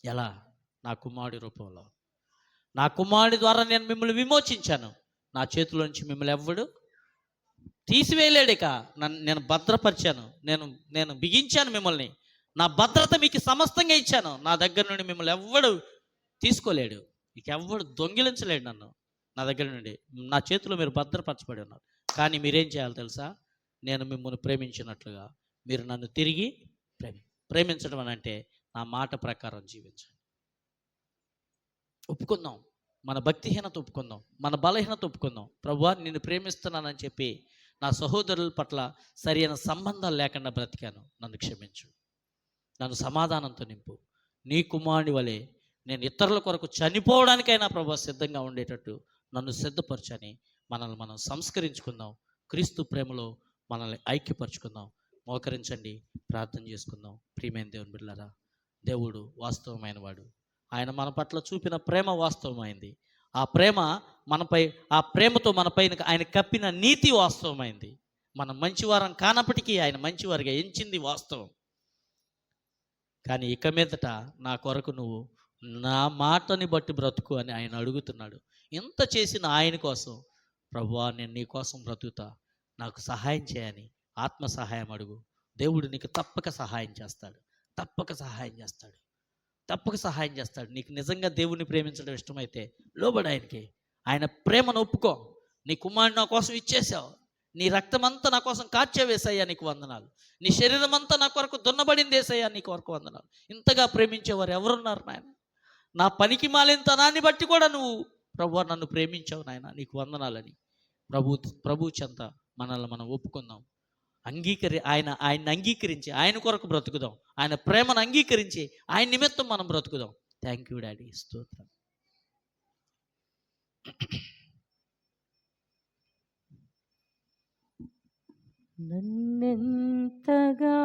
ఎలా? నా కుమారుడి రూపంలో. నా కుమారుడి ద్వారా నేను మిమ్మల్ని విమోచించాను. నా చేతిలో నుంచి మిమ్మల్ని ఎవ్వడు తీసివేయలేడు. ఇక నేను భద్రపరిచాను, నేను బిగించాను మిమ్మల్ని. నా భద్రత మీకు సమస్తంగా ఇచ్చాను. నా దగ్గర నుండి మిమ్మల్ని ఎవ్వడు తీసుకోలేడు. ఇక ఎవ్వడు దొంగిలించలేడు నన్ను. నా దగ్గర నుండి నా చేతిలో మీరు భద్రపరచబడి ఉన్నారు. కానీ మీరేం చేయాలి తెలుసా? నేను మిమ్మల్ని ప్రేమించినట్లుగా మీరు నన్ను తిరిగి ప్రేమించడం అని అంటే నా మాట ప్రకారం జీవించండి. ఒప్పుకుందాం, మన భక్తిహీనత ఒప్పుకుందాం, మన బలహీనత ఒప్పుకుందాం. ప్రభువా, నిన్ను ప్రేమిస్తున్నానని చెప్పి నా సహోదరుల పట్ల సరైన సంబంధాలు లేకుండా బ్రతికాను, నన్ను క్షమించు, నన్ను సమాధానంతో నింపు. నీ కుమారుని వలె నేను ఇతరుల కొరకు చనిపోవడానికైనా ప్రభువా సిద్ధంగా ఉండేటట్టు నన్ను సిద్ధపరచని మనల్ని మనం సంస్కరించుకుందాం. క్రీస్తు ప్రేమలో మనల్ని ఐక్యపరచుకుందాం. మోకరించండి, ప్రార్థన చేసుకుందాం. ప్రియమైన దేవుని బిడ్డలారా, దేవుడు వాస్తవమైన వాడు. ఆయన మన పట్ల చూపిన ప్రేమ వాస్తవమైంది. ఆ ప్రేమతో మనపై ఆయన కప్పిన నీతి వాస్తవమైంది. మనం మంచివారం కానప్పటికీ ఆయన మంచివారిగా ఎంచింది వాస్తవం. కానీ ఇక మీదట నా కొరకు నువ్వు నా మాటని బట్టి బ్రతుకు అని ఆయన అడుగుతున్నాడు. ఇంత చేసిన ఆయన కోసం, ప్రభువా నేను నీ కోసం బ్రతుకుతా, నాకు సహాయం చేయని ఆత్మ సహాయం అడుగు. దేవుడు నీకు తప్పక సహాయం చేస్తాడు, తప్పక సహాయం చేస్తాడు. నీకు నిజంగా దేవుణ్ణి ప్రేమించడం ఇష్టమైతే లోబడి ఆయనకి. ఆయన ప్రేమను ఒప్పుకో. నీ కుమారుడు నా కోసం ఇచ్చేసావు, నీ రక్తమంతా నా కోసం కాచేవేసయ్యా, నీకు వందనాలు. నీ శరీరం అంతా నా కొరకు దున్నబడింది వేసయ్యా, నీకు వరకు వందనాలు. ఇంతగా ప్రేమించేవారు ఎవరున్నారు నాయన? నా పనికి మాలినతనాన్ని బట్టి కూడా నువ్వు ప్రభువా నన్ను ప్రేమించావు నాయన, నీకు వందనాలని ప్రభు చెంత మనల్ని మనం ఒప్పుకుందాం. ఆయన్ని అంగీకరించి ఆయన కొరకు బ్రతుకుదాం. ఆయన ప్రేమను అంగీకరించి ఆయన నిమిత్తం మనం బ్రతుకుదాం. థ్యాంక్ యూ డాడీ, స్తోత్రం. నన్నెంతగా